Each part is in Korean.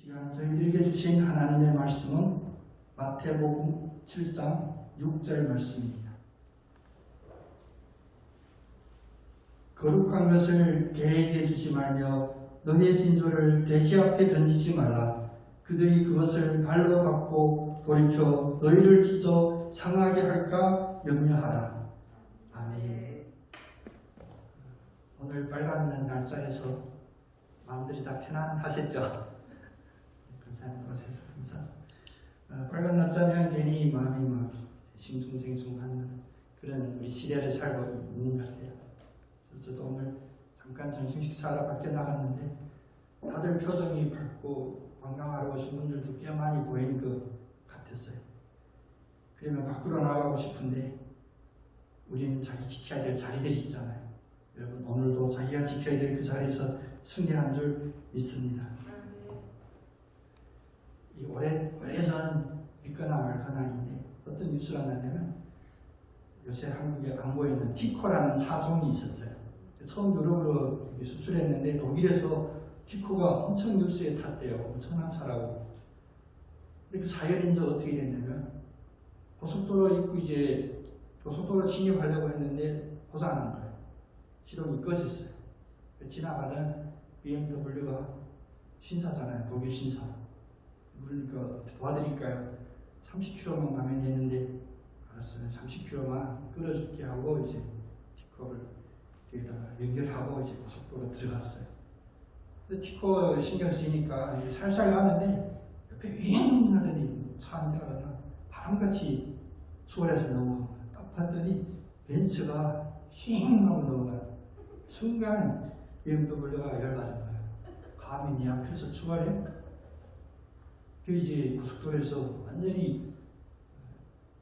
시간 저희들에게 주신 하나님의 말씀은 마태복음 7장 6절 말씀입니다. 거룩한 것을 개에게 주지 말며 너의 진조를 돼지 앞에 던지지 말라. 그들이 그것을 발로 받고 돌이켜 너희를 찢어 상하게 할까 염려하라. 아멘. 오늘 빨간 날짜에서 마음들이 다 편안하셨죠? 감사합니다. 감사. 빨간 날짜면 괜히 마음이 막 싱숭생숭한 그런 우리 시대를 살고 있는 것 같아요. 저도 오늘 잠깐 점심 식사하러 밖에 나갔는데 다들 표정이 밝고 관광하러 오신 분들도 꽤 많이 보이는 것 같았어요. 그러면 밖으로 나가고 싶은데 우리는 자기 지켜야 될 자리들이 있잖아요. 여러분 오늘도 자기가 지켜야 될 그 자리에서 승리한 줄 믿습니다. 이 오래전 믿거나 말거나인데 어떤 뉴스가 났냐면 요새 한국에 광고에 있는 티코라는 차종이 있었어요. 처음 유럽으로 수출했는데 독일에서 티코가 엄청 뉴스에 탔대요. 엄청난 차라고. 근데 그 사연이 이제 어떻게 됐냐면 고속도로 입구 이제 고속도로 진입하려고 했는데 고장난 거예요. 시동이 꺼졌어요. 지나가던 BMW가 신사잖아요. 독일 신사. 그러니까 도와드릴까요? 30km만 가면 되는데 알았어요. 30km만 끌어줄게 하고 이제 티코를 뒤에다가 연결하고 이제 고속도로 들어갔어요. 근데 티코 신경 쓰이니까 이제 살살 가는데 옆에 윙 하더니 차 한 대가 바람같이 수월해서 넘어간 거예요. 딱 봤더니 벤츠가 윙 하고 넘어가요. 순간 BMW가 열받은 거예요. 감히 네 앞에서 추월해? 그 이제 고속도로에서 완전히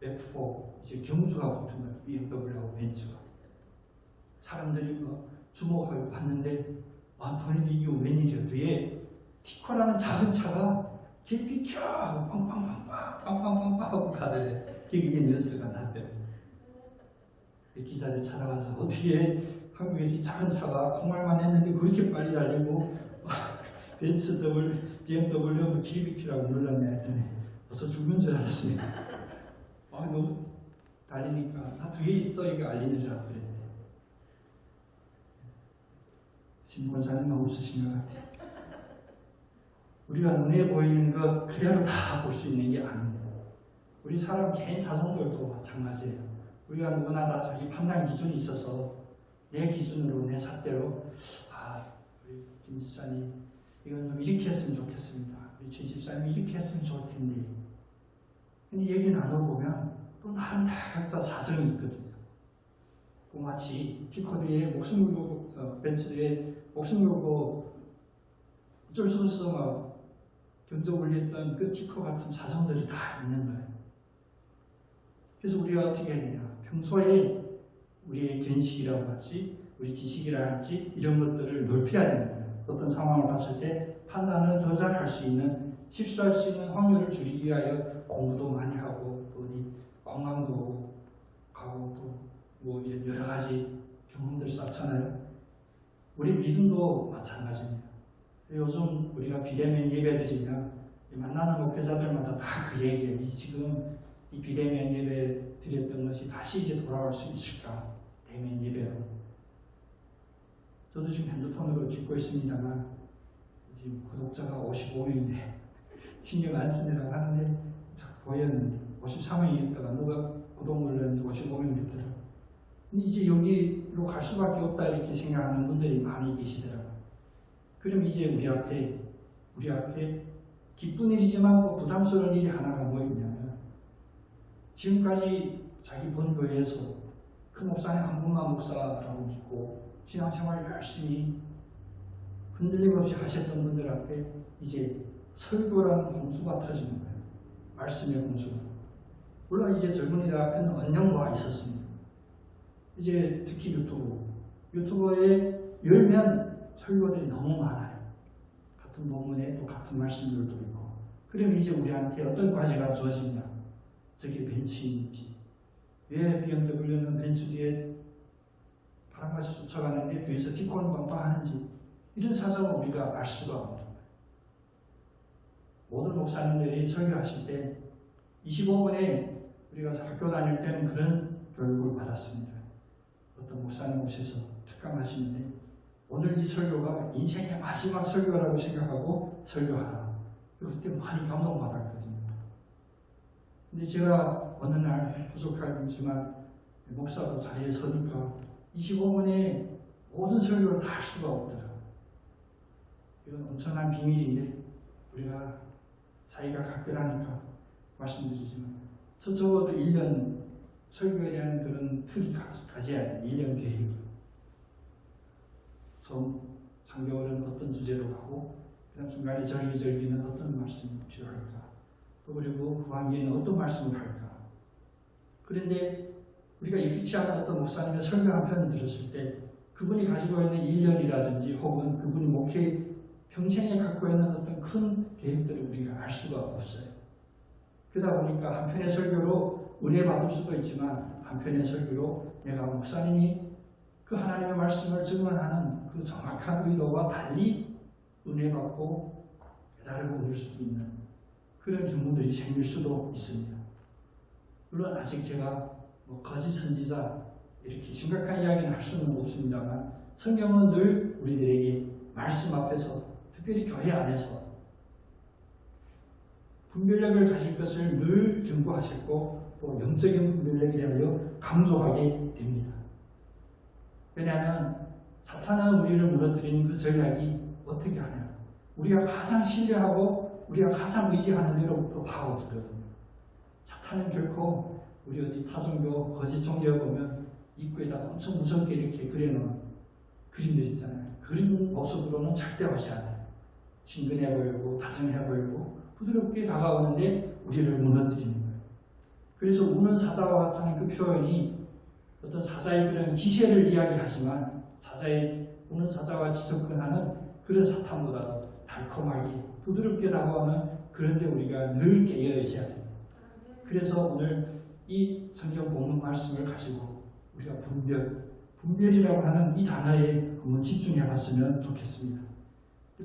F4 이제 경주가 붙은 거예요. BMW하고 벤츠가. 사람들이 뭐 주목하고 봤는데 본인이 이게 웬일이야. 뒤에 티코라는 작은 차가 길 비켜 하고 빵빵빵빵 하고 가더래. 이게 뉴스가 났대요. 기자들 찾아가서 어떻게 한국에서 작은 차가 콩알만 했는데 그렇게 빨리 달리고 벤츠 BMW 길 비키라고 눌렀네 했더니 벌써 죽는 줄 알았습니다. 너무 달리니까 나 뒤에 있어 이거 알리느라 그랬대. 신권사님은 웃으신 것 같아요. 우리가 눈에 보이는 것 그대로 다 볼 수 있는 게 아닙니다. 우리 사람 개인 사정들도 마찬가지예요. 우리가 누구나 다 자기 판단 기준이 있어서 내 기준으로 내 잣대로 우리 김 지사님 이건 좀 이렇게 했으면 좋겠습니다. 우리 최 집사님이 이렇게 했으면 좋을 텐데. 근데 얘기 나눠보면 또 나름 다 각자 사정이 있거든요. 마치 티코리에 목숨 걸고 벤츠에 목숨 걸고 어쩔 수 없어 막 견적 올렸던 그 티코 같은 사정들이 다 있는 거예요. 그래서 우리가 어떻게 해야 되냐. 평소에 우리의 견식이라고 할지 우리 지식이라 할지 이런 것들을 넓혀야 되는 거예요. 어떤 상황을 봤을 때 판단을 더 잘 할 수 있는 실수할 수 있는 확률을 줄이기 위하여 공부도 많이 하고 또 어디 관광도 가고 또 뭐 이런 여러 가지 경험들 쌓잖아요. 우리 믿음도 마찬가지입니다. 요즘 우리가 비대면 예배드리면 만나는 목회자들마다 다 그 얘기예요. 지금 이 비대면 예배 드렸던 것이 다시 이제 돌아올 수 있을까? 대면 예배로. 저도 지금 핸드폰으로 찍고 있습니다만 지금 구독자가 55명이에요. 신경 안 쓰느라고 하는데 자꾸 보였는데 53명이었다가 누가 구독 눌렀는지 55명 됐더라고요. 근데 이제 여기로 갈 수밖에 없다 이렇게 생각하는 분들이 많이 계시더라고요. 그럼 이제 우리 앞에 기쁜 일이지만 또 부담스러운 일이 하나가 뭐 있냐면 지금까지 자기 본 교회에서 그 목사님 한 분만 목사라고 믿고 신앙생활 열심히 흔들림 없이 하셨던 분들 앞에 이제 설교라는 홍수가 터지는 거예요. 말씀의 홍수가. 물론 이제 젊은이들 앞에는 언령과 있었습니다. 이제 특히 유튜버에 열면 설교들이 너무 많아요. 같은 본문에 또 같은 말씀들도 있고. 그럼 이제 우리한테 어떤 과제가 주어지냐? 저게 벤츠인지. 왜 BMW는 벤츠 뒤에 바람같이 쫓아가는데 뒤에서 티코는 빵빵하는지 이런 사정을 우리가 알 수가 없는 거예요. 모든 목사님들이 설교하실 때 25분에 우리가 학교 다닐 때는 그런 교육을 받았습니다. 어떤 목사님 오셔서 특강하시는데 오늘 이 설교가 인생의 마지막 설교라고 생각하고 설교하라. 그때 많이 감동받았거든요. 근데 제가 어느 날 부족하지만 목사로 자리에 서니까 25분에 모든 설교를 다 할 수가 없더라. 이건 엄청난 비밀인데 우리가 사이가 각별하니까 말씀드리지만 적어도 1년 설교에 대한 그런 틀이 가져야 돼. 1년 계획을. 처음 3개월은 어떤 주제로 하고 그다음 중간에 절기절기는 어떤 말씀이 필요할까? 또 그리고 후반기에는 어떤 말씀을 할까? 그런데 우리가 익숙치 않은 어떤 목사님의 설교 한 편을 들었을 때 그분이 가지고 있는 1년이라든지 혹은 그분이 목회 평생에 갖고 있는 어떤 큰 계획들을 우리가 알 수가 없어요. 그러다 보니까 한편의 설교로 은혜 받을 수도 있지만 한편의 설교로 내가 목사님이 그 하나님의 말씀을 증언하는 그 정확한 의도와 달리 은혜 받고 깨달음을 얻을 수도 있는 그런 경우들이 생길 수도 있습니다. 물론 아직 제가 거짓 선지자 이렇게 심각한 이야기는 할 수는 없습니다만 성경은 늘 우리들에게 말씀 앞에서 특별히 교회 안에서 분별력을 가질 것을 늘 경고하셨고 또 영적인 분별력에 대하여 강조하게 됩니다. 왜냐하면 사탄은 우리를 무너뜨리는 그 전략이 어떻게 하냐. 우리가 가장 신뢰하고 우리가 가장 의지하는 대로부터 파고들거든요. 사탄은 결코 우리 어디 타종교, 거짓 종교에 보면 입구에다 엄청 무섭게 이렇게 그려놓은 그림들 있잖아요. 그림 모습으로는 절대 오지 않아요. 친근해 보이고 다정해 보이고 부드럽게 다가오는데 우리를 무너뜨리는 거예요. 그래서 우는 사자와 같다는 그 표현이 어떤 사자의 그런 기세를 이야기하지만 우는 사자와 접근하는 그런 사탄보다도 달콤하게 부드럽게 다가오는 그런데 우리가 늘 깨어 있어야 됩니다. 그래서 오늘 이 성경 본문 말씀을 가지고 우리가 분별이라고 하는 이 단어에 한번 집중해 봤으면 좋겠습니다.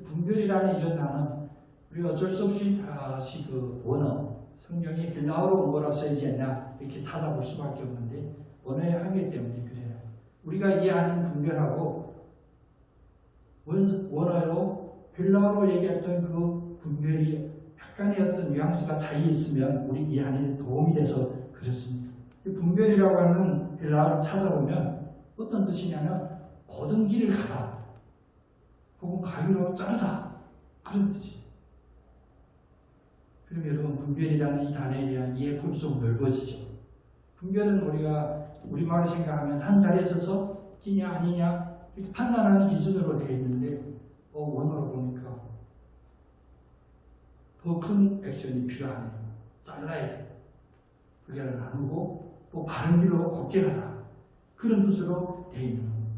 분별이라는 이런 단어 우리가 어쩔 수 없이 다시 그 원어 성경에 헬라어로 뭐라 써있지 않나 이렇게 찾아볼 수밖에 없는데 언어의 한계 때문에 그래요. 우리가 이해하는 분별하고 원어로 헬라어로 얘기했던 그 분별이 약간의 어떤 뉘앙스가 차이 있으면 우리 이해하는 데 도움이 돼서 그렇습니다. 분별이라고 하는 헬라어를 찾아보면 어떤 뜻이냐면 고든 길을 가다 혹은 가위로 자르다 그런 뜻이에요. 그럼 여러분 분별이라는 이 단어에 대한 이해폭이 좀 넓어지죠. 분별은 우리가 우리말로 생각하면 한 자리에 서서 찌냐 아니냐 이렇게 판단하는 기준으로 되어 있는데 원어로 보니까 더 큰 액션이 필요하네요. 잘라야 돼요. 의견을 나누고 또 바른 길로 걷게 가라. 그런 뜻으로 되어 있는 겁니다.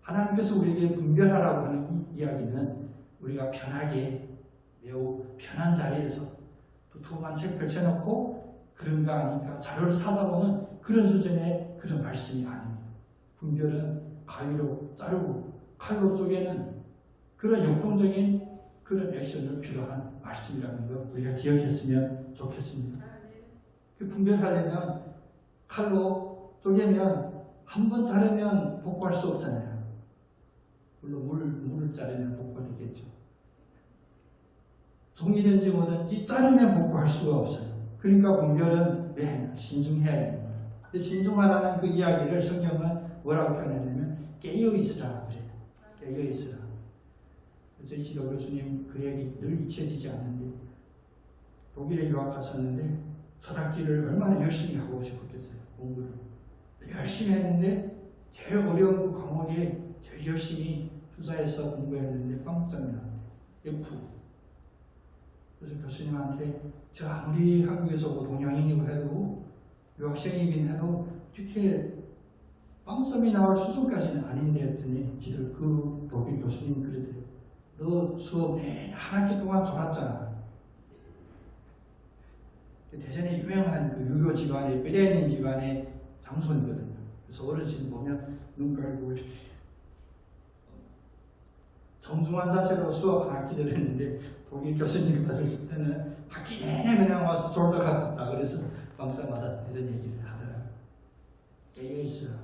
하나님께서 우리에게 분별하라고 하는 이 이야기는 우리가 편하게 매우 편한 자리에서 두툼한 책 펼쳐놓고 그런가 아닌가 자료를 사다 보는 그런 수준의 그런 말씀이 아닙니다. 분별은 가위로 자르고 칼로 쪼개는 그런 역동적인 그런 액션을 필요한 말씀이라는 것 우리가 기억했으면 좋겠습니다. 그 분별하려면 칼로 쪼개면 한 번 자르면 복구할 수 없잖아요. 물론 물을 자르면 복구되겠죠. 종이든지 뭐든지 자르면 복구할 수가 없어요. 그러니까 분별은 왜 하냐? 신중해야 되는 거예요. 근데 신중하다는 그 이야기를 성경은 뭐라고 표현했냐면 깨어있으라 그래요. 깨어있으라. 이시도 교수님 그 얘기 늘 잊혀지지 않는데 독일에 유학 갔었는데 서당기를 얼마나 열심히 하고 싶었겠어요. 공부를. 열심히 했는데 제일 어려운 그 과목에 제일 열심히 투자해서 공부했는데 빵점이 나왔는데 F. 그래서 교수님한테 저 아무리 한국에서 뭐 동양인이고 해도 유학생이긴 해도 이렇게 빵점이 나올 수준까지는 아닌데 했더니 그 독일 교수님 그러대요. 너 수업 내내 한 학기 동안 졸았잖아. 대전에 유명한 그 유교 집안의 뼈대있는 집안의 장손이거든요. 그래서 어르신 보면 눈 깔고 정중한 자세로 수업 한 학기 들었는데 독일 교수님 봤을 때는 학기 내내 그냥 와서 졸다 갔다. 그래서 박사 맞았다 이런 얘기를 하더라고요. 깨어있으라.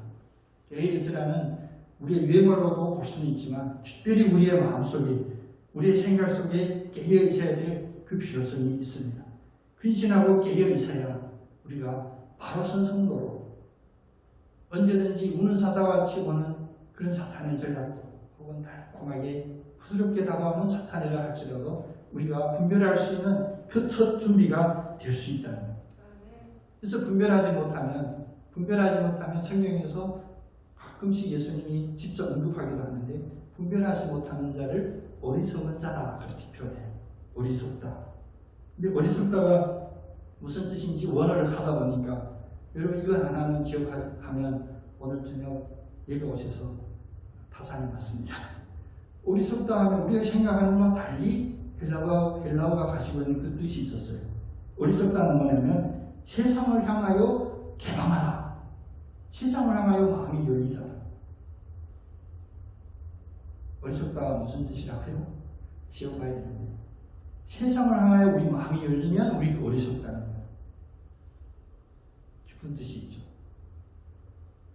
깨어있으라는 우리의 외모로도 볼 수는 있지만 특별히 우리의 마음속에 우리의 생각 속에 깨어있어야 될 그 필요성이 있습니다. 근신하고 깨어있어야 우리가 바로 선 성도로 언제든지 우는 사자와 치고는 그런 사탄의 전략도 혹은 달콤하게 부드럽게 다가오는 사탄이라 할지라도 우리가 분별할 수 있는 그 첫 준비가 될 수 있다는 거예요. 그래서 분별하지 못하면 성경에서 가끔씩 예수님이 직접 언급하기도 하는데 분별하지 못하는 자를 어리석은 자다 그렇게 표현해요. 어리석다. 근데 어리석다가 무슨 뜻인지 원어를 찾아보니까 여러분 이거 하나는 기억하면 오늘 저녁 예배 오셔서 타산이 맞습니다. 어리석다 하면 우리가 생각하는 것과 달리 헬라어가 가지고 있는 그 뜻이 있었어요. 어리석다는 뭐냐면 세상을 향하여 개방하다. 세상을 향하여 마음이 열리다. 어리석다가 무슨 뜻이라고요? 기억봐야 되는데 세상을 향하여 우리 마음이 열리면 우리가 어리석다는 거예요. 깊은 뜻이 있죠.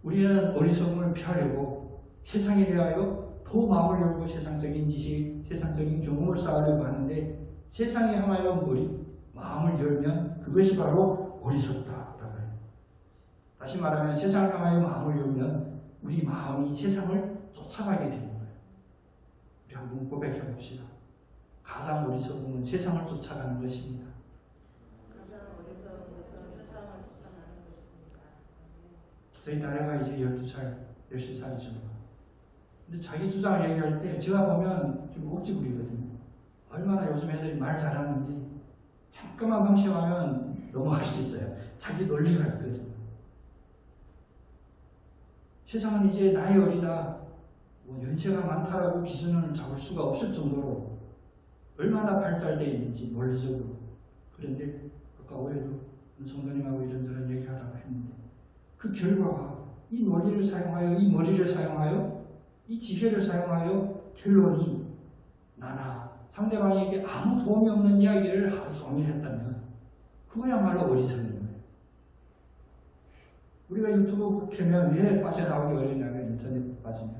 우리는 어리석음을 피하려고 세상에 대하여 더 마음을 열고 세상적인 지식, 세상적인 경험을 쌓으려고 하는데 세상에 향하여 마음을 열면 그것이 바로 어리석다라고 해요. 다시 말하면 세상을 향하여 마음을 열면 우리 마음이 세상을 쫓아가게 되는 거예요. 우리 한번 고백해 봅시다. 가장 어리석음은 세상을 쫓아가는 것입니다. 저희 딸애가 이제 12살, 13살이죠. 근데 자기 주장을 얘기할 때 제가 보면 좀 억지 부리거든요. 얼마나 요즘 애들이 말 잘하는지 잠깐만 방심하면 넘어갈 수 있어요. 자기 논리가 있거든요. 세상은 이제 나이 어리다, 연세가 많다라고 기준을 잡을 수가 없을 정도로 얼마나 발달되어 있는지 논리적으로. 그런데 아까 오해도 성도님하고 이런저런 얘기하다가 했는데 그 결과가 이 논리를 사용하여 이 머리를 사용하여 이 지혜를 사용하여 결론이 나나 상대방에게 아무 도움이 없는 이야기를 하루 종일 했다면 그거야말로 어리석은 거예요. 우리가 유튜브 켜면 왜 빠져나오기 어렵냐면 인터넷 빠지면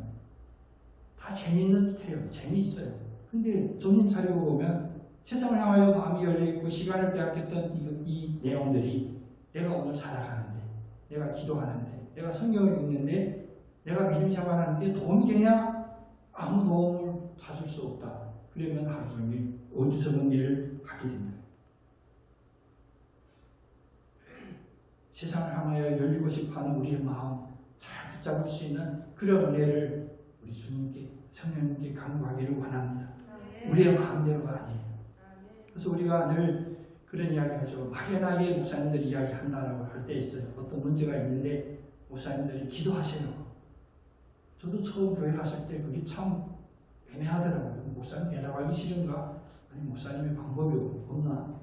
다 재미있는 듯해요. 재미있어요. 근데 정신 차리고 보면 세상을 향하여 마음이 열려있고 시간을 빼앗겼던 이 내용들이 내가 오늘 살아가는데 내가 기도하는데 내가 성경을 읽는데 내가 믿음 생활하는데 도움이 되냐? 아무 도움을 찾을 수 없다. 그러면 하루 종일 어리석은 일을 하게 됩니다. 세상을 향하여 열리고 싶어하는 우리의 마음 잘 붙잡을 수 있는 그런 은혜를 우리 주님께 성령님께 간구하기를 원합니다. 우리의 마음대로가 아니에요. 그래서 우리가 늘 그런 이야기하죠. 막연하게 목사님들이 이야기한다라고 할 때 있어요. 어떤 문제가 있는데 목사님들이 기도하세요. 저도 처음 교회 갔을 때 그게 참 애매하더라고요. 목사님 대답하기 싫은가? 아니 목사님의 방법이 없나?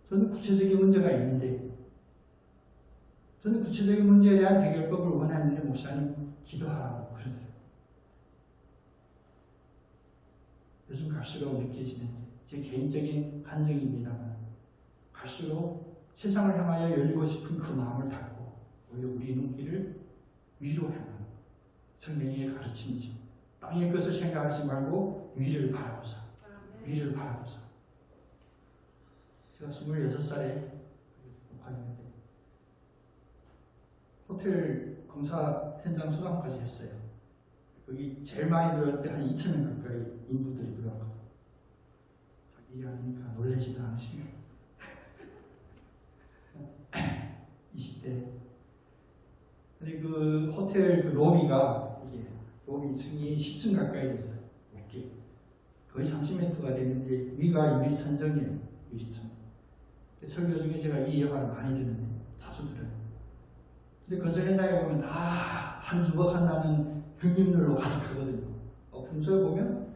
저는 구체적인 문제가 있는데 저는 구체적인 문제에 대한 해결법을 원하는데 목사님 기도하라고 그러더라고요. 요즘 갈수록 느껴지는 제 개인적인 한정입니다만 갈수록 세상을 향하여 열리고 싶은 그 마음을 닫고 오히려 우리 눈길을 위로 향하는 성경의 가르침이죠. 땅의 것을 생각하지 말고 위를 바라보자. 위를 바라보자. 제가 26살에 목사님인데 호텔 검사 현장 수감까지 했어요. 여기 제일 많이 들어올 때 한 2,000명 가까이 인부들이 들어왔거든요. 자기 일이 아니니까 놀라지도 않으시고 20대. 근데 그 호텔 그 로비가 이게 로비 층이 10층 가까이 됐어요. 이렇게 거의 30m가 되는데 위가 유리 천정이에요. 유리천. 설교 중에 제가 이 예화를 많이 듣는데 자주 들어요. 근데 건설 현장에 보면 다 한 주먹 한다는 형님들로 가득하거든요. 근처에 보면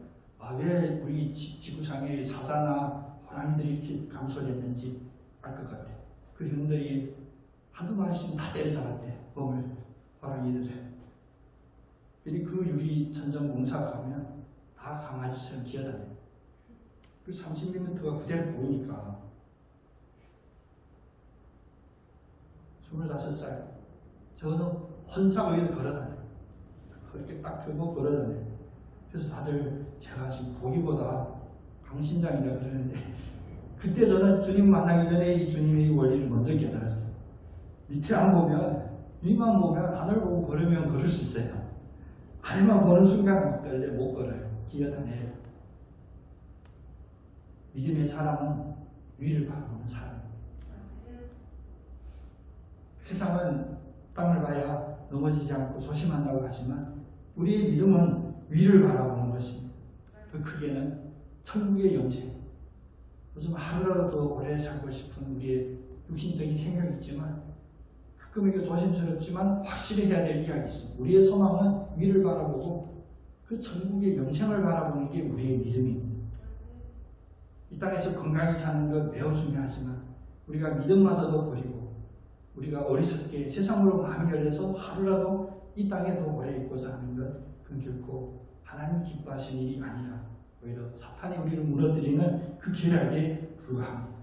왜 우리 지구상에 사자나 호랑이들이 이렇게 감소했는지 알 것 같아요. 그 형들이 한두 마리씩 다 때려잡았대요. 범을 호랑이들을. 그 유리 천정 공사가 가면 다 강아지 아저씨처럼 기어다녀요. 그 30m가 그대로 보이니까 25살 저는 혼자 거기서 걸어다녀요. 그렇게 딱 들고 걸어다녀요. 그래서 다들 제가 지금 보기보다 강신장이다 그러는데 그때 저는 주님 만나기 전에 이 주님의 원리를 먼저 깨달았어요. 밑에 안 보면 위만 보면 하늘 보고 걸으면 걸을 수 있어요. 아래만 보는 순간 못 걸려 못 걸어요. 기어다녀요. 믿음의 사람은 위를 바라보는 사람입니다. 세상은 땅을 봐야 넘어지지 않고 조심한다고 하지만 우리의 믿음은 위를 바라보는 것입니다. 그 크게는 천국의 영생. 요즘 하루라도 더 오래 살고 싶은 우리의 육신적인 생각이 있지만 가끔 이게 조심스럽지만 확실히 해야 될 이야기 있습니다. 우리의 소망은 위를 바라보고 그 천국의 영생을 바라보는 게 우리의 믿음입니다. 이 땅에서 건강히 사는 것 매우 중요하지만 우리가 믿음마저도 버리고 우리가 어리석게 세상으로 마음이 열려서 하루라도 이 땅에 더 오래 있고자 하는 것 그건 결코 하나님 기뻐하시는 일이 아니라 오히려 사탄이 우리를 무너뜨리는 그 계략에 불과합니다.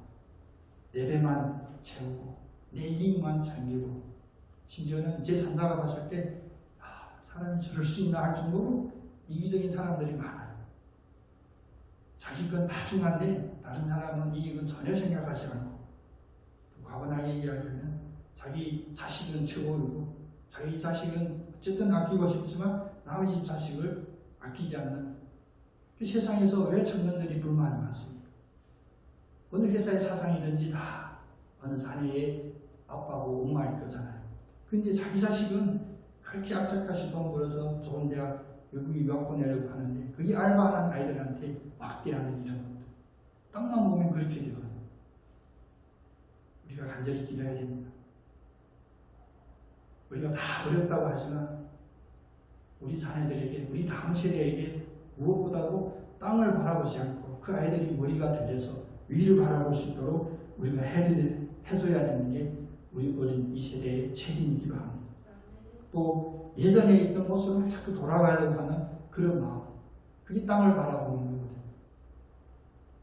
내 배만 채우고 내 이익만 챙기고 심지어는 제3자가 봤을 때 사람이 저럴 수 있나 할 정도로 이기적인 사람들이 많아요. 자기 건 다 중요한데 다른 사람은 이익은 전혀 생각하지 않고 과분하게 이야기하면 자기 자식은 최고이고 자기 자식은 어쨌든 아끼고 싶지만 남의 집 자식을 아끼지 않는 그 세상에서 왜 청년들이 불만이 많습니까? 어느 회사의 사상이든지 다 어느 자녀의 아빠고 엄마일 거잖아요. 그런데 자기 자식은 그렇게 악착같이 돈 벌어서 좋은 대학 외국에 유학 보내려고 하는데 그게 알바하는 아이들한테 막대하는 이런 것들. 땅만 보면 그렇게 되거든요. 우리가 간절히 기도해야 됩니다. 우리가 다 어렵다고 하지만 우리 자녀들에게 우리 다음 세대에게 무엇보다도 땅을 바라보지 않고 그 아이들이 머리가 들려서 위를 바라볼 수 있도록 우리가 해줘야 되는 게 우리 어린 이 세대의 책임이기도 합니다. 또 예전에 있던 모습을 자꾸 돌아가려고 하는 그런 마음, 그게 땅을 바라보는 거거든요.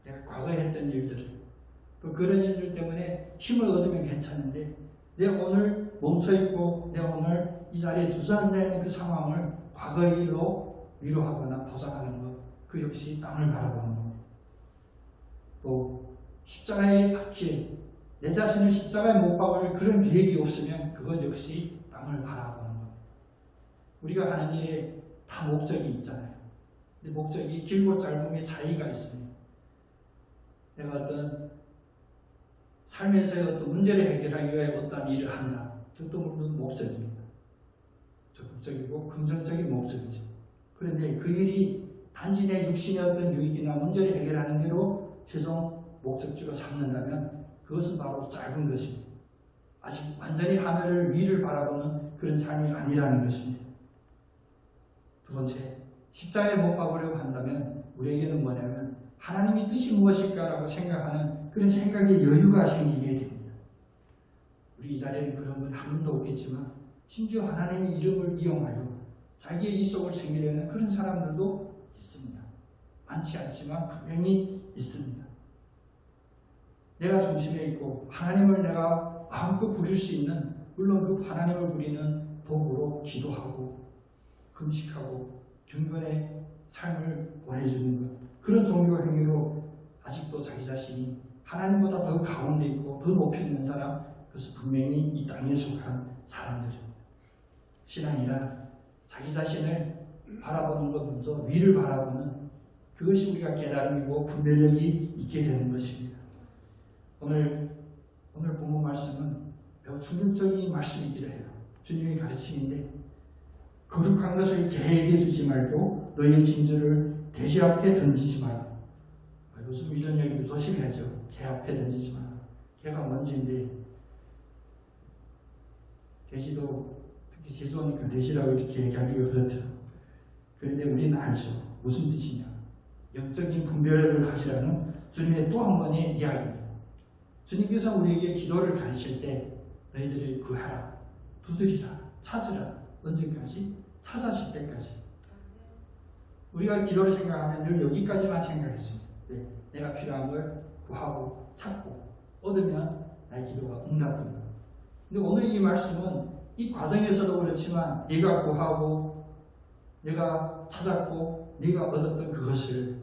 내가 과거에 했던 일들, 또 그런 일들 때문에 힘을 얻으면 괜찮은데 내가 오늘 멈춰있고 내가 오늘 이 자리에 주저앉아 있는 그 상황을 과거의 일로 위로하거나 보상하는 것, 그 역시 땅을 바라보는 겁니다. 또 십자가에 박힐 내 자신을 십자가에 못 박을 그런 계획이 없으면 그것 역시 땅을 바라보는 겁니다. 우리가 하는 일에 다 목적이 있잖아요. 근데 목적이 길고 짧음의 차이가 있습니다. 내가 어떤 삶에서의 어떤 문제를 해결하기 위해 어떤 일을 한다. 그것도 물론 목적입니다. 적극적이고 긍정적인 목적이죠. 그런데 그 일이 단지 내 육신의 어떤 유익이나 문제를 해결하는 대로 최종 목적지로 삼는다면 그것은 바로 짧은 것입니다. 아직 완전히 하늘을 위를 바라보는 그런 삶이 아니라는 것입니다. 두 번째, 십자가에 못 박으려고 한다면 우리에게는 뭐냐면 하나님의 뜻이 무엇일까라고 생각하는 그런 생각의 여유가 생기게 됩니다. 우리 이 자리에는 그런 분 한 분도 없겠지만 심지어 하나님의 이름을 이용하여 자기의 이속을 챙기려는 그런 사람들도 있습니다. 많지 않지만 분명히 있습니다. 내가 중심에 있고 하나님을 내가 마음껏 부릴 수 있는, 물론 그 하나님을 부리는 도구로 기도하고 금식하고 경건의 삶을 보내주는 것, 그런 종교 행위로 아직도 자기 자신이 하나님보다 더 가운데 있고 더 높이 있는 사람, 그것은 분명히 이 땅에 속한 사람들입니다. 신앙이란 자기 자신을 바라보는 것 먼저 위를 바라보는 그것이 우리가 깨달음이고 분별력이 있게 되는 것입니다. 오늘 본문 말씀은 매우 충격적인 말씀이기도 해요. 주님의 가르침인데 거룩한 것을 개에게 주지 말고 너희의 진주를 돼지 앞에 던지지 말라. 요즘 이런 얘기도 조심해야죠. 개 앞에 던지지 말라. 개가 먼지인데 돼지도 특히 제주 오니까 돼지라고 이렇게 얘기하기가 그렇더라고요. 그런데 우리는 알죠. 무슨 뜻이냐. 영적인 분별력을 가지라는 주님의 또 한 번의 이야기입니다. 주님께서 우리에게 기도를 가르칠 때 너희들이 구하라, 두드리라, 찾으라. 언제까지? 찾아질 때까지. 우리가 기도를 생각하면 늘 여기까지만 생각했습니다. 네, 내가 필요한 걸 구하고 찾고 얻으면 나의 기도가 응답된 것. 근데 오늘 이 말씀은 이 과정에서도 그렇지만 네가 구하고 내가 찾았고 네가 얻었던 그것을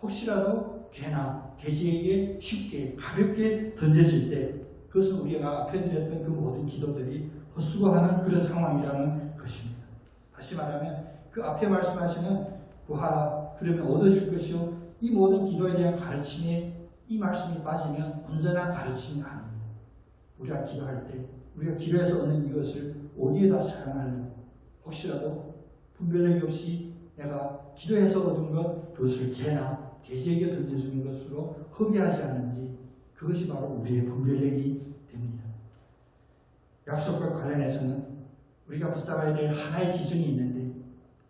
혹시라도 개나 돼지에게 쉽게 가볍게 던졌을 때 그것은 우리가 앞에 드렸던 그 모든 기도들이 헛수고하는 그런 상황이라는 것입니다. 다시 말하면 그 앞에 말씀하시는 구하라 그러면 얻어질 것이요 이 모든 기도에 대한 가르침에 이 말씀이 빠지면 온전한 가르침이 아닙니다. 우리가 기도할 때 우리가 기도해서 얻는 이것을 어디에다 사용하려고 혹시라도 분별력이 없이 내가 기도해서 얻은 것 그것을 개나 돼지에게 던져주는 것으로 허비하지 않는지 그것이 바로 우리의 분별력이 됩니다. 약속과 관련해서는 우리가 붙잡아야 될 하나의 기준이 있는데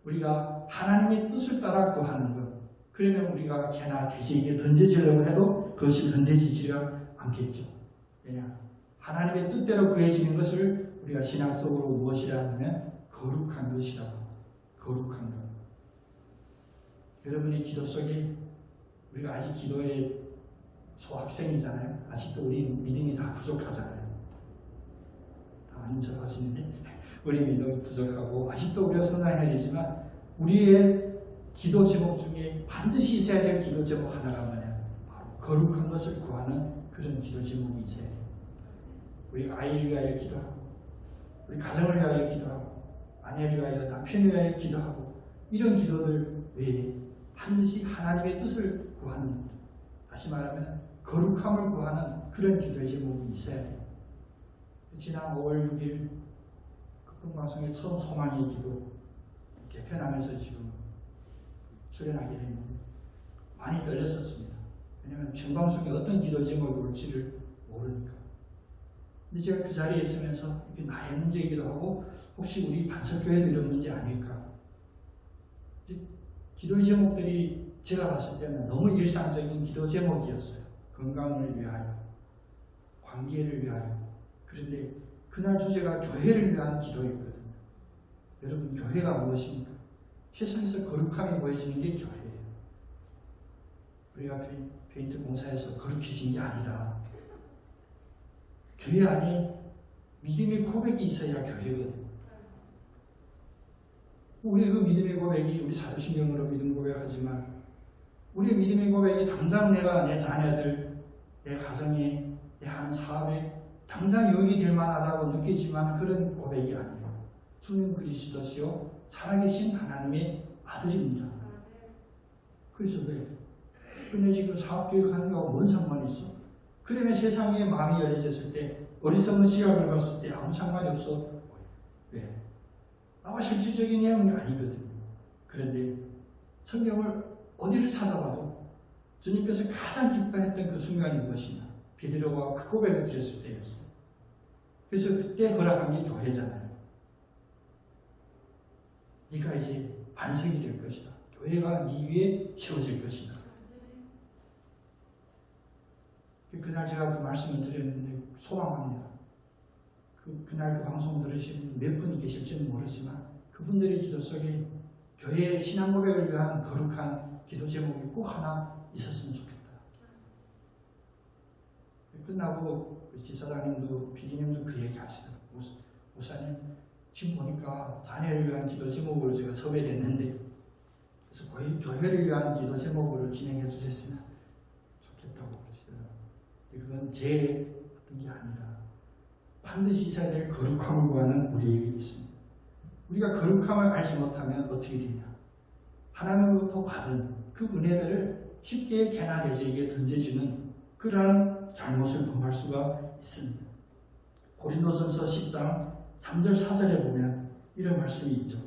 우리가 하나님의 뜻을 따라 구하는 것 그러면 우리가 개나 돼지에게 던져지려고 해도 그것이 던져지지가 않겠죠. 왜냐? 하나님의 뜻대로 구해지는 것을 우리가 신학적으로 무엇이라 하면 거룩한 것이라고 합니다. 거룩한 것. 여러분의 기도 속에 우리가 아직 기도의 소학생이잖아요. 아직도 우리 믿음이 다 부족하잖아요. 아닌 척 하시는데 우리 믿음이 부족하고 아직도 우리가 성장해야 되지만 우리의 기도 제목 중에 반드시 있어야 될 기도 제목 하나가 뭐냐 바로 거룩한 것을 구하는 그런 기도 제목이 있어야 돼요. 우리 아이를 위하여 기도하고 우리 가정을 위하여 기도하고 아내를 위하여 남편을 위하여 기도하고 이런 기도들 외에 반드시 하나님의 뜻을 구하는 다시 말하면 거룩함을 구하는 그런 기도의 제목이 있어야 돼요. 지난 5월 6일 극동방송의 처음 소망의 기도 개편하면서 지금 수련하게 됐는데 많이 떨렸었습니다. 왜냐하면 전방송에 어떤 기도 제목이 올지를 모르니까. 근데 제가 그 자리에 있으면서 이게 나의 문제이기도 하고 혹시 우리 반석교회도 이런 문제 아닐까. 기도의 제목들이 제가 봤을 때는 너무 일상적인 기도 제목이었어요. 건강을 위하여, 관계를 위하여. 그런데 그날 주제가 교회를 위한 기도였거든요. 여러분 교회가 무엇입니까? 세상에서 거룩함이 보여지는 게 교회예요. 우리가 페인트 공사에서 거룩해진 게 아니라 교회 안에 믿음의 고백이 있어야 교회거든요. 우리 그 믿음의 고백이 우리 사도신경으로 믿음 고백하지만 우리 믿음의 고백이 당장 내가 내 자녀들, 내 가정에, 내 하는 사업에 당장 유익이 될 만하다고 느끼지만 그런 고백이 아니에요. 주는 그리스도시요 살아계신 하나님의 아들입니다. 그래서 왜? 근데 지금 사업계획하는 거하고 뭔 상관이 있어? 그러면 세상에 마음이 열려졌을 때 어리석은 시각을 봤을 때 아무 상관이 없어. 왜? 나와 실질적인 내용이 아니거든요. 그런데 성경을 어디를 찾아봐도 주님께서 가장 기뻐했던 그 순간이 무엇이냐? 베드로가 그 고백을 드렸을 때였어요. 그래서 그때 허락한 게 교회잖아요. 네가 이제 반석이 될 것이다. 교회가 네 위에 세워질 것이다. 그날 제가 그 말씀을 드렸는데 소망합니다. 그날 그 방송 들으신 몇 분이 계실지는 모르지만 그분들의 기도 속에 교회의 신앙 고백을 위한 거룩한 기도 제목이 꼭 하나 있었으면 좋겠다. 끝나고 지사장님도 PD님도 그 얘기 하시더라고요. 목사님 지금 보니까 자녀를 위한 기도 제목으로 제가 섭외됐는데 그래서 거의 교회를 위한 기도 제목으로 진행해 주셨으면 좋겠다고 그러시더라고요. 그건 제 어떤 게 아니라 반드시 있어야 될 거룩함을 구하는 우리에게 있습니다. 우리가 거룩함을 알지 못하면 어떻게 되냐? 하나님으로부터 받은 그 은혜들을 쉽게 개나 돼지에게 던져지는 그러한 잘못을 범할 수가 있습니다. 고린도전서 10장 3절 4절에 보면 이런 말씀이 있죠.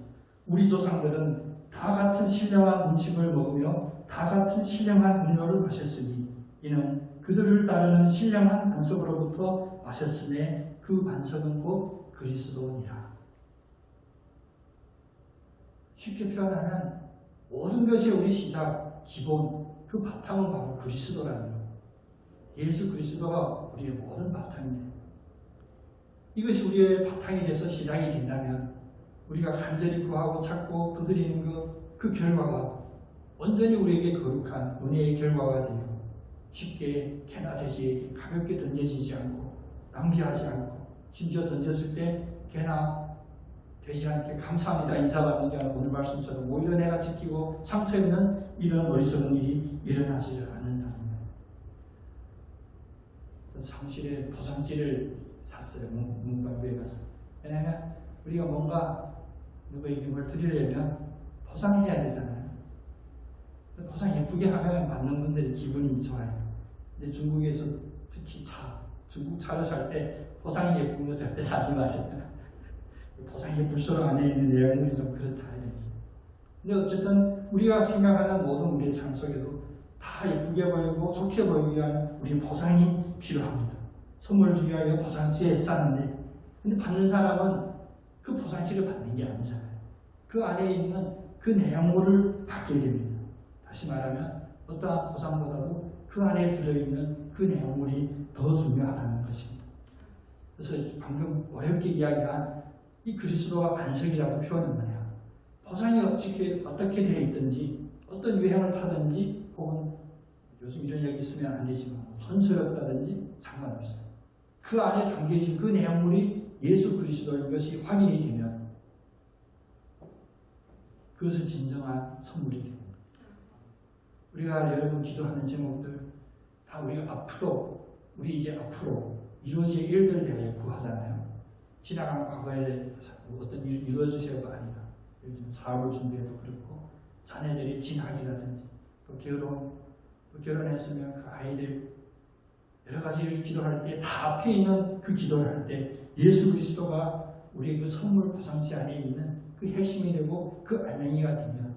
우리 조상들은 다 같은 신령한 음식을 먹으며 다 같은 신령한 음료를 마셨으니 이는 그들을 따르는 신령한 반석으로부터 마셨음에 그 반석은 곧 그리스도니라. 쉽게 표현하면 모든 것이 우리 시작, 기본, 그 바탕은 바로 그리스도라는 것. 예수 그리스도가 우리의 모든 바탕입니다. 이것이 우리의 바탕이 돼서 시작이 된다면 우리가 간절히 구하고 찾고 두드리는 것 그 결과가 완전히 우리에게 거룩한 은혜의 결과가 되어 쉽게 개나 돼지에게 가볍게 던져지지 않고 낭비하지 않고 심지어 던졌을 때 개나 돼지한테 감사합니다 인사받는 게 아니라 오늘 말씀처럼 오히려 내가 지키고 상처 있는 이런 어리석은 일이 일어나지 않는다는 거예요. 사무실에 포장지를 샀어요. 문방구에 가서. 왜냐하면 우리가 뭔가 누구에게 뭘 드리려면 포장해야 되잖아요. 포장 예쁘게 하면 받는 분들이 기분이 좋아요. 근데 중국에서 특히 중국 차를 살 때 포장이 예쁜 거 절대 사지 마세요. 포장이 예쁠수록 안에 있는 내용이 좀 그렇다. 근데 어쨌든 우리가 생각하는 모든 우리의 삶 속에도 다 예쁘게 보이고 좋게 보이기 위한 우리 포장이 필요합니다. 선물을 주기 위하여 포장지에 쌌는데 근데 받는 사람은 그 포장지를 받는 게 아니잖아요. 그 안에 있는 그 내용물을 받게 됩니다. 다시 말하면 어떠한 포장보다도 그 안에 들어있는 그 내용물이 더 중요하다는 것입니다. 그래서 방금 어렵게 이야기한 이 그리스도가 반석이라고 표현은 뭐냐? 포장이 어떻게 되어 있든지 어떤 유행을 타든지 혹은 요즘 이런 얘기 쓰면 안 되지만 촌스럽다든지 상관없어요. 그 안에 담겨진 그 내용물이 예수 그리스도인 것이 확인이 되면 그것은 진정한 선물이 됩니다. 우리가 여러분 기도하는 제목들 다 우리가 우리 이제 앞으로 이루어질 일들에 대해 구하잖아요. 지나간 과거에 어떤 일 이루어주셔도 아니다. 요즘 사업을 준비해도 그렇고 자녀들이 진학이라든지 또 결혼했으면 그 아이들 여러 가지를 기도할 때 다 앞에 있는 그 기도를 할 때 예수 그리스도가 우리의 그 선물 포장지 안에 있는 그 핵심이 되고 그 알맹이가 되면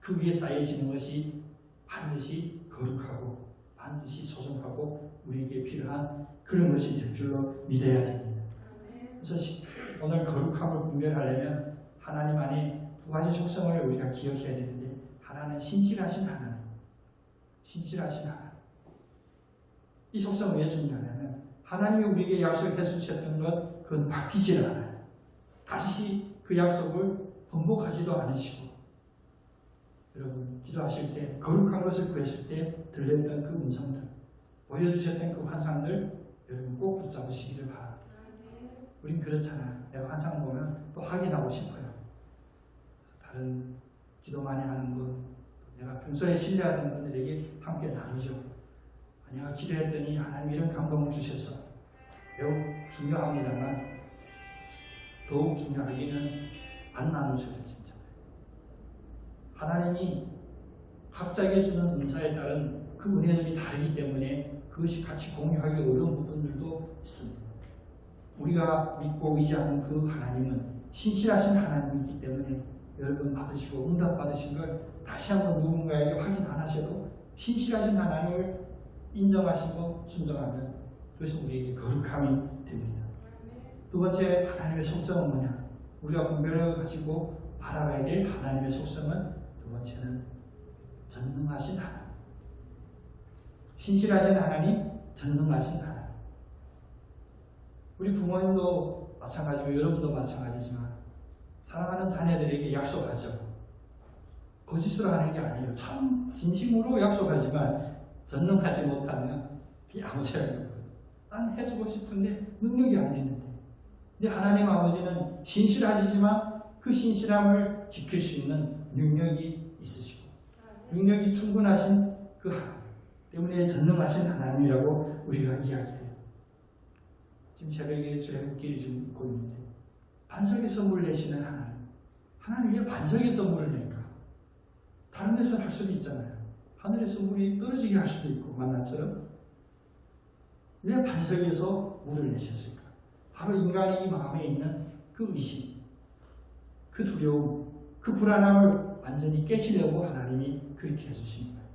그 위에 쌓여지는 것이 반드시 거룩하고 반드시 소중하고 우리에게 필요한 그런 것이 될 줄로 믿어야 됩니다. 그래서 오늘 거룩함을 분별하려면 하나님 안에 두 가지 속성을 우리가 기억해야 되는데 하나는 신실하신 하나님, 신실하신 하나님. 이 속성은 왜 중요하냐면 하나님이 우리에게 약속해 주셨던 것 그건 바뀌지 않아요. 다시 그 약속을 번복하지도 않으시고 여러분 기도하실 때 거룩한 것을 구하실 때 들렸던 그 음성들 보여주셨던 그 환상들 여러분 꼭 붙잡으시기를 바랍니다. 우린 그렇잖아요. 내가 환상 보면 또 확인하고 싶어요. 다른 기도 많이 하는 분 내가 평소에 신뢰하던 분들에게 함께 나누죠. 내가 기도했더니 하나님 이런 감동을 주셔서 매우 중요합니다만 더욱 중요하기는 안 나누셔도 괜찮아요. 하나님이 각자에게 주는 은사에 따른 그 은혜들이 다르기 때문에 그것이 같이 공유하기 어려운 부분들도 있습니다. 우리가 믿고 의지하는 그 하나님은 신실하신 하나님이기 때문에 여러분 받으시고 응답 받으신 걸 다시 한번 누군가에게 확인 안 하셔도 신실하신 하나님을 인정하시고 순종하면 그것은 우리에게 거룩함이 됩니다. 두 번째 하나님의 속성은 뭐냐? 우리가 분별을 가지고 바라봐야 될 하나님의 속성은 두 번째는 전능하신 하나님. 신실하신 하나님, 전능하신 하나님. 우리 부모님도 마찬가지고 여러분도 마찬가지지만 사랑하는 자녀들에게 약속하죠. 거짓으로 하는 게 아니에요. 참 진심으로 약속하지만 전능하지 못하면 아무 소용이 없거든요. 난 해주고 싶은데 능력이 안 되는데. 근데 하나님 아버지는 신실하시지만 그 신실함을 지킬 수 있는 능력이 있으시고 능력이 충분하신 그 하나님 때문에 전능하신 하나님이라고 우리가 이야기해요. 지금 새벽에 출애굽기를 지금 읽고 있는데 반석의 선물을 내시는 하나님. 하나님 왜 반석의 선물을 낼까? 다른 데서 할 수도 있잖아요. 하늘에서 물이 떨어지게 할 수도 있고 만나처럼 왜 반석에서 물을 내셨을까? 바로 인간의 이 마음에 있는 그 의심, 그 두려움, 그 불안함을 완전히 깨시려고 하나님이 그렇게 해주신 거예요.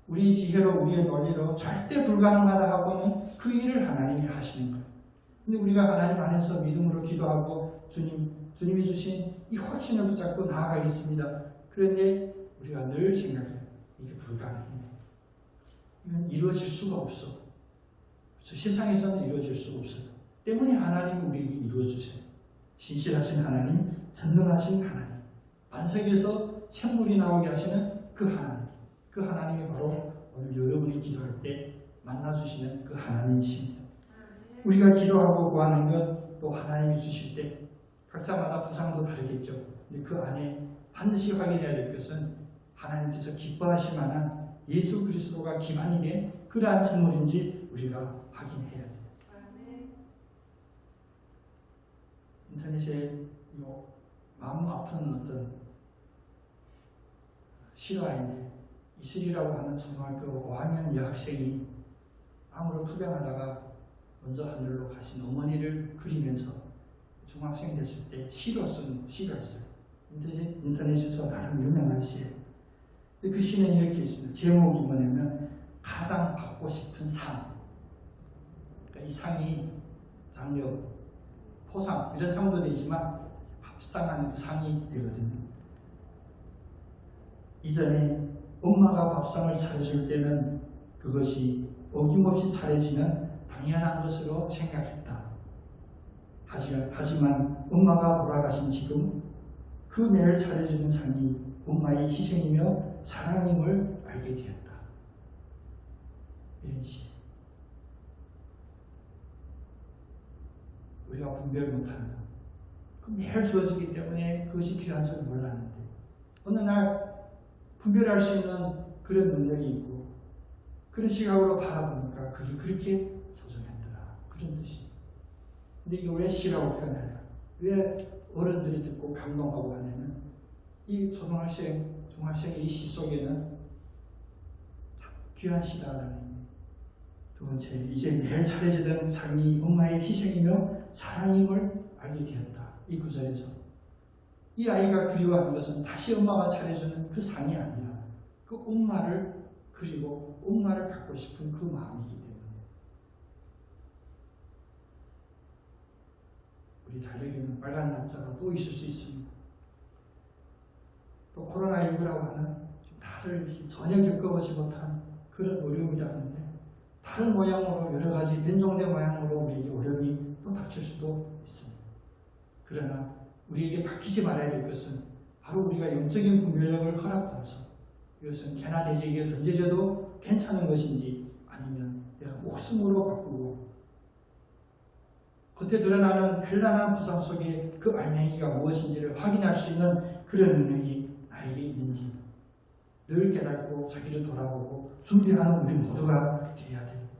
우리의 지혜로 우리의 논리로 절대 불가능하다 하고는 그 일을 하나님이 하시는 거예요. 근데 우리가 하나님 안에서 믿음으로 기도하고 주님이 주신 이 확신을 붙잡고 나아가겠습니다. 그런데 우리가 늘 생각해요. 이게 불가능해. 이건 이루어질 수가 없어. 그래서 세상에서는 이루어질 수가 없어요. 때문에 하나님이 우리에게 이루어주세요. 신실하신 하나님, 전능하신 하나님. 반석에서 샘물이 나오게 하시는 그 하나님. 그 하나님이 바로 오늘 여러분이 기도할 때 만나주시는 그 하나님이십니다. 우리가 기도하고 구하는 것 또 하나님이 주실 때 각자마다 보상도 다르겠죠. 근데 그 안에 반드시 확인해야 될 것은 하나님께서 기뻐하실 만한 예수 그리스도가 기반이 된 그러한 선물인지 우리가 확인해야 돼요. 인터넷에 마음 아픈 어떤 실화인데 이슬이라고 하는 초등학교 5학년 여학생이 암으로 투병하다가 먼저 하늘로 가신 어머니를 그리면서 중학생이 됐을 때 시로 쓴 시가 있어요. 인터넷에서 나름 유명한 시예요. 그 시는 이렇게 있습니다. 제목이 뭐냐면 가장 받고 싶은 상. 그러니까 이 상이 장려, 포상 이런 상도 되지만 합상한 그 상이 되거든요. 이전에 엄마가 밥상을 차려줄 때는 그것이 어김없이 차려지는 당연한 것으로 생각했다. 하지만 엄마가 돌아가신 지금 그 매일 차려주는 상이 엄마의 희생이며 사랑임을 알게 되었다. 이런 시. 우리가 분별 못하면 그 매일 주어지기 때문에 그것이 귀한 줄 몰랐는데 어느 날 분별할 수 있는 그런 능력이 있고 그런 시각으로 바라보니까 그게 그렇게 소중했더라. 그런 뜻이. 근데 이게 왜 시라고 표현하냐? 왜 어른들이 듣고 감동하고 하냐면 이 초등학생, 중학생의 이 시 속에는 귀한 시다라는 두 번째, 이제 매일 차려지던 상이 엄마의 희생이며 사랑임을 알게 되었다. 이 구절에서 이 아이가 그리워하는 것은 다시 엄마가 차려주는 그 상이 아니라 그 엄마를 그리고 엄마를 갖고 싶은 그 마음이기 때문에 우리 달력에는 빨간 날짜가 또 있을 수 있습니다. 또 코로나19라고 하는 다들 전혀 겪어보지 못한 그런 어려움이라 하는데 다른 모양으로 여러 가지 변종된 모양으로 우리에게 어려움이 또 닥칠 수도 있습니다. 그러나 우리에게 바뀌지 말아야 될 것은 바로 우리가 영적인 분별력을 허락받아서 이것은 개나 돼지에게 던져져도 괜찮은 것인지 아니면 내가 목숨으로 바꾸고 겉에 드러나는 현란한 부상 속에 그 알맹이가 무엇인지를 확인할 수 있는 그런 능력이 나에게 있는지 늘 깨닫고 자기를 돌아보고 준비하는 우리 모두가 되어야 됩니다.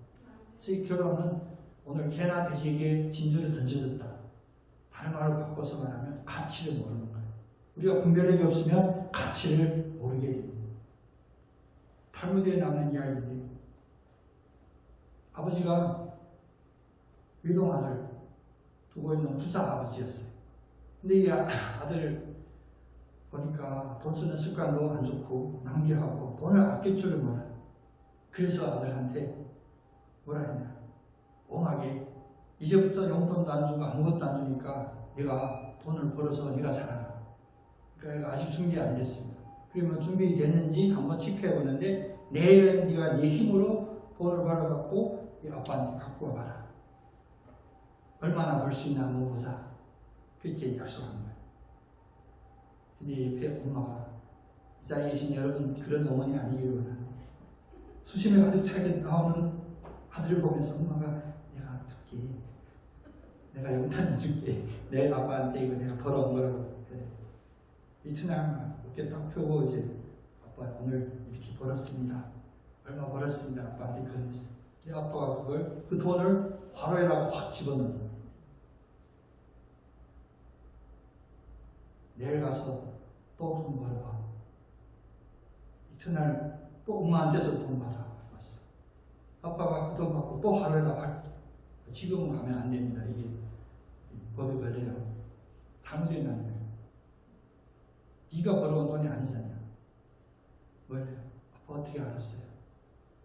제 결론은 오늘 개나 돼지에게 진저를 던져졌다. 다른 말로 바꿔서 말하면 가치를 모르는 거예요. 우리가 분별력이 없으면 가치를 모르게 됩니다. 탈무드에 나오는 이야기인데 아버지가 외동 아들 두고 있는 부자 아버지였어요. 근데 이 아들 보니까 돈 쓰는 습관도 안 좋고 낭비하고 돈을 아낄 줄을 몰라. 그래서 아들한테 뭐라 했냐. 옹하게 이제부터 용돈도 안 주고 아무것도 안 주니까 네가 돈을 벌어서 네가 살아라. 그러니까 아직 준비 안 됐습니다. 그러면 준비됐는지 한번 체크해 보는데 내일은 네가 네 힘으로 돈을 벌어갖고 네 아빠한테 갖고 와봐라. 얼마나 벌 수 있나 한번 보자. 그렇게 약속한 거예요. 근데 옆에 엄마가 이 자리에 계신 여러분 그런 어머니 아니기를 원하는데 수심에 가득 차게 나오는 아들을 보면서 엄마가 내가 줄게. 내가 용돈 줄게. 내일 아빠한테 이거 내가 벌어온 거라고. 그래. 이튿날 어깨 딱 펴고 이제 아빠 오늘 이렇게 벌었습니다. 얼마 벌었습니다. 아빠한테 건넸어요. 내 아빠가 그 돈을 화로에다가 확 집어넣는 거예요. 내일 가서 또 돈 벌어봐. 이튿날 또 엄마한테서 돈 받아 왔어. 아빠가 그 돈 받고 또 하루에다 확. 지금은 하면 안 됩니다. 이게 법에 걸려요. 잘못된다는 거예요. 네가 벌어온 돈이 아니잖냐. 뭘래요? 아빠 어떻게 알았어요?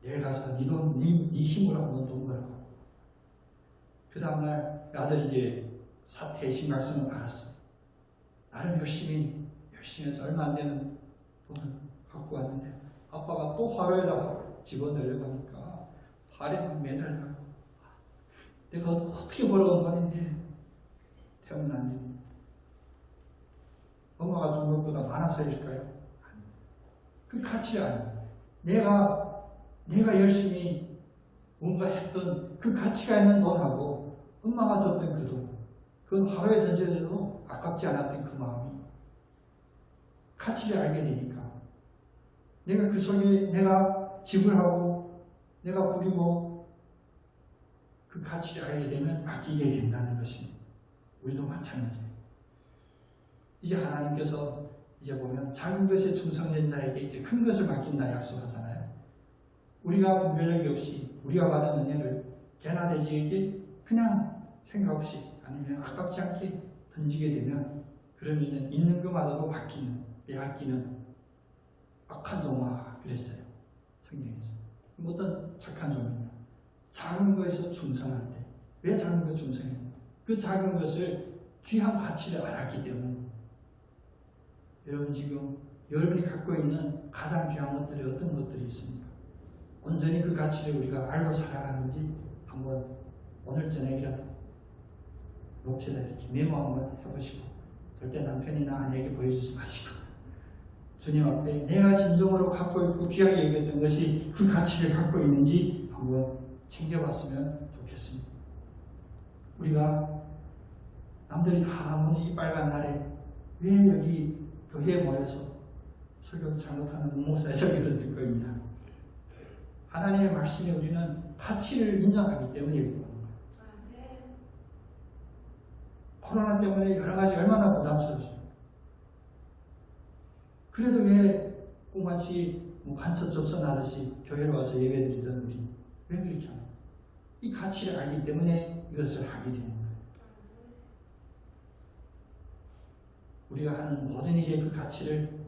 내일 가서 네 돈, 네 힘으로 한번 돈 벌어봐. 그 다음날 아들이 이제 사태의 심각성을 알았어. 나름 열심히 해서 얼마 안 되는 돈을 갖고 왔는데 아빠가 또 화로에다 집어넣으려고 하니까 발에 막 매달려고 내가 어떻게 벌어온 돈인데 태우면 안 됩니다. 엄마가 준 것보다 많아서일까요? 그 가치를 아는 거예요. 내가 열심히 뭔가 했던 그 가치가 있는 돈하고 엄마가 줬던 그 돈, 그건 하루에 던져도 아깝지 않았던 그 마음이 가치를 알게 되니까 내가 그 속에 내가 지불하고 내가 부리고 그 가치를 알게 되면 아끼게 된다는 것입니다. 우리도 마찬가지예요. 이제 하나님께서 이제 보면 작은 것에 충성된 자에게 이제 큰 것을 맡긴다 약속하잖아요. 우리가 분별력이 없이 우리가 받은 은혜를 개나대지에게 그냥 생각 없이 아니면 아깝지 않게 던지게 되면 그러면 있는 것마저도 맡기는, 빼앗기는 악한 종아 그랬어요. 성경에서. 어떤 착한 종이냐? 작은 거에서 충성할 때. 왜 작은 거 충성했냐? 그 작은 것을 귀한 가치를 알았기 때문에. 여러분 지금 여러분이 갖고 있는 가장 귀한 것들이 어떤 것들이 있습니까? 온전히 그 가치를 우리가 알고 살아가는지 한번 오늘 저녁이라도 목표에다 이렇게 메모 한번 해보시고 절대 남편이나 아내에게 보여주지 마시고 주님 앞에 내가 진정으로 갖고 있고 귀하게 여겼던 것이 그 가치를 갖고 있는지 한번 챙겨봤으면 좋겠습니다. 우리가 남들이 다 오는 이 빨간 날에 왜 여기 교회에 모여서 설교 잘못하는 목사의 설교를 듣고 있냐? 하나님의 말씀에 우리는 가치를 인정하기 때문에 여기 오는 거예요. 코로나 때문에 여러 가지 얼마나 부담스럽습니까? 그래도 왜 꼬마치 간첩 접선하듯이 교회로 와서 예배드리던 우리 왜 그렇게 하나요? 이 가치를 알기 때문에 이것을 하게 되는 거예요. 우리가 하는 모든 일의 그 가치를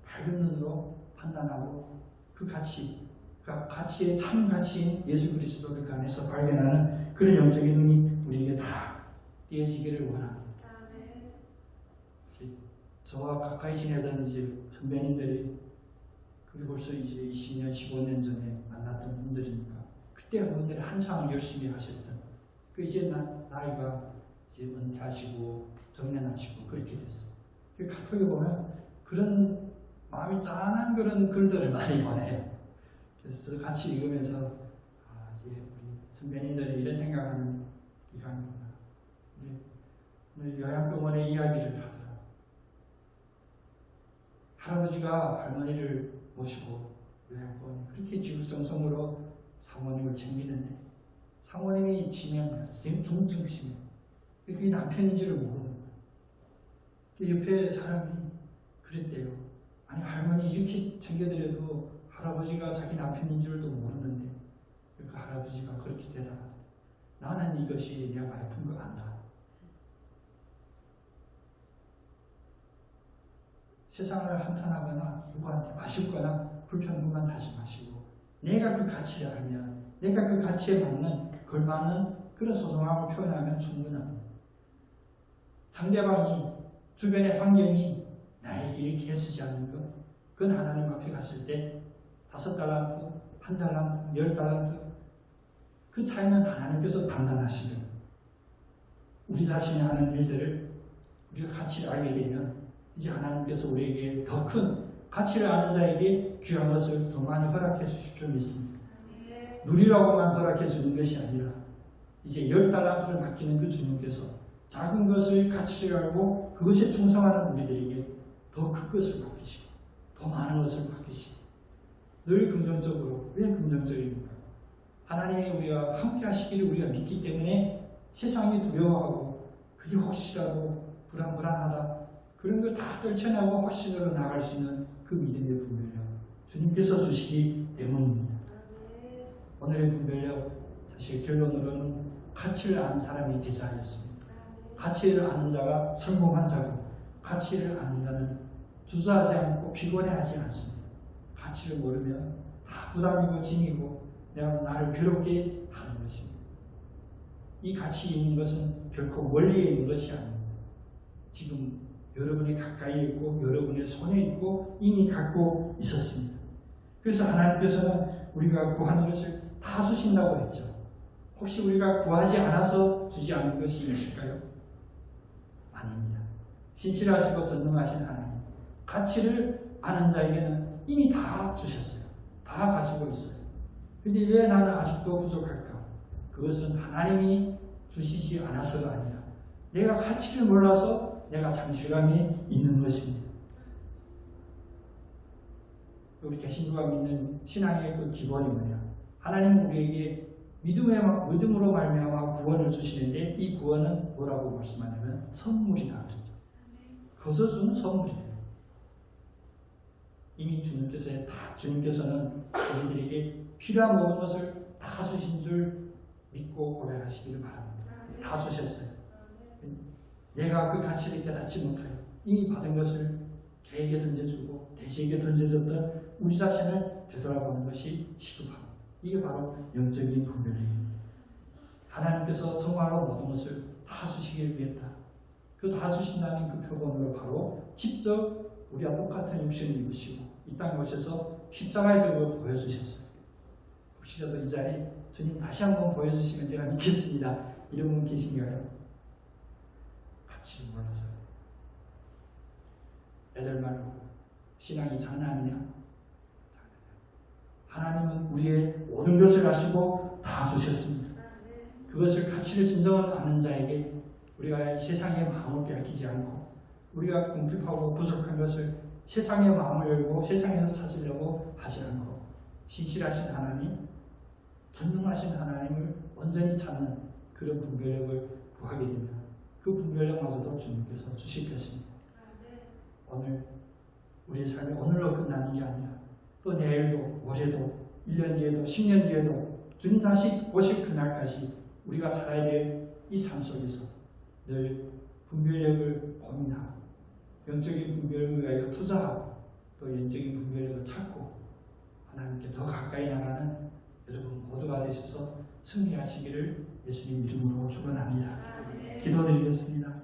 밝은 눈으로 판단하고 그 가치, 그 가치의 참 가치인 예수 그리스도를 그 안에서 발견하는 그런 영적인 눈이 우리에게 다 띄어지기를 원합니다. 저와 가까이 지내던 이제 선배님들이 그게 벌써 이제 20년, 15년 전에 만났던 분들이니까 그때 그분들이 한창 열심히 하셨던 그 이제 나이가 이제 은퇴하시고 정년하시고 그렇게 됐어요. 카톡에 보면 그런 마음이 짠한 그런 글들을 많이 보내요. 그래서 같이 읽으면서 이제 우리 선배님들이 이런 생각하는 기간이구나. 요양병원의 이야기를 하더라. 할아버지가 할머니를 모시고 요양병원에 그렇게 지구정성으로 사모님을 챙기는데 사모님이 치매입니다. 중증 치매. 그게 남편인 줄을 모르는 거예요. 옆에 사람이 그랬대요. 아니 할머니 이렇게 챙겨드려도 할아버지가 자기 남편인 줄도 모르는데 그 할아버지가 그렇게 대답하더라. 나는 이것이 내가 아픈 거 안다. 세상을 한탄하거나 누구한테 아쉽거나 불평만 하지 마시고 내가 그 가치를 알면 내가 그 가치에 맞는 걸맞는 그런 소중함을 표현하면 충분합니다. 상대방이 주변의 환경이 나에게 이렇게 해주지 않는 것 그건 하나님 앞에 갔을 때 5달란트, 1달란트, 10달란트 그 차이는 하나님께서 판단하시면 우리 자신이 하는 일들을 우리가 가치를 알게 되면 이제 하나님께서 우리에게 더 큰 가치를 아는 자에게 귀한 것을 더 많이 허락해 주실 줄 믿습니다. 누리라고만 허락해 주는 것이 아니라 이제 10달란트를 맡기는 그 주님께서 작은 것의 가치를 알고 그것에 충성하는 우리들에게 더 큰 것을 맡기시고 더 많은 것을 맡기시고 늘 긍정적으로 왜 긍정적입니까? 하나님이 우리와 함께 하시기를 우리가 믿기 때문에 세상이 두려워하고 그게 혹시라도 불안하다 그런 걸 다 떨쳐내고 확신으로 나갈 수 있는 그 믿음의 분별력 주님께서 주시기 때문입니다. 오늘의 분별력 사실 결론으로는 가치를 아는 사람이 대사였습니다. 가치를 아는 자가 성공한 자고 가치를 아는 자는 주저하지 않고 피곤해하지 않습니다. 가치를 모르면 다 부담이고 짐이고 내가 나를 괴롭게 하는 것입니다. 이 가치 있는 것은 결코 멀리에 있는 것이 아닙니다. 지금 여러분이 가까이 있고 여러분의 손에 있고 이미 갖고 있었습니다. 그래서 하나님께서는 우리가 구하는 것을 다 주신다고 했죠. 혹시 우리가 구하지 않아서 주지 않는 것이 있을까요? 아닙니다. 신실하시고 전능하신 하나님 가치를 아는 자에게는 이미 다 주셨어요. 다 가지고 있어요. 근데 왜 나는 아직도 부족할까? 그것은 하나님이 주시지 않아서가 아니라 내가 가치를 몰라서 내가 상실감이 있는 것입니다. 우리 개신교가 믿는 신앙의 그 기본이 뭐냐? 하나님 우리에게 믿음으로 말미암아 구원을 주시는데 이 구원은 뭐라고 말씀하냐면 선물이다. 거저 주는 선물이에요. 이미 주님께서는 우리들에게 필요한 모든 것을 다 주신 줄 믿고 고백하시기를 바랍니다. 다 주셨어요. 내가 그 가치를 깨닫지 못하여 이미 받은 것을 개에게 던져주고 돼지에게 던져줬던 우리 자신을 되돌아보는 것이 시급합니다. 이게 바로 영적인 분별력입니다. 하나님께서 정말로 모든 것을 다 주시길 위했다. 그 다 주신다는 그 표본으로 바로 직접 우리와 똑같은 육신을 입으시고 이 땅에 오셔서 십자가에서 그걸 보여주셨어요. 혹시라도 이 자리 주님 다시 한번 보여주시면 제가 믿겠습니다. 이런 분 계신가요? 가치를 몰라서요. 애들 말고 신앙이 장난 아니냐? 하나님은 우리의 모든 것을 아시고 다 주셨습니다. 그것을 가치를 진정으로 아는 자에게 우리가 세상의 마음을 빼앗기지 않고 우리가 궁핍하고 부족한 것을 세상의 마음을 열고 세상에서 찾으려고 하지 않고 신실하신 하나님, 전능하신 하나님을 온전히 찾는 그런 분별력을 구하게 되면 그 분별력마저도 주님께서 주실 것입니다. 오늘 우리의 삶이 오늘로 끝나는 게 아니라 또 내일도 모레도 1년 뒤에도 10년 뒤에도 주님 다시 오실 그날까지 우리가 살아야 될 이 삶 속에서 늘 분별력을 고민하고 영적인 분별력을 위하여 투자하고 또 영적인 분별력을 찾고 하나님께 더 가까이 나가는 여러분 모두가 되셔서 승리하시기를 예수님 이름으로 축원합니다. 기도드리겠습니다.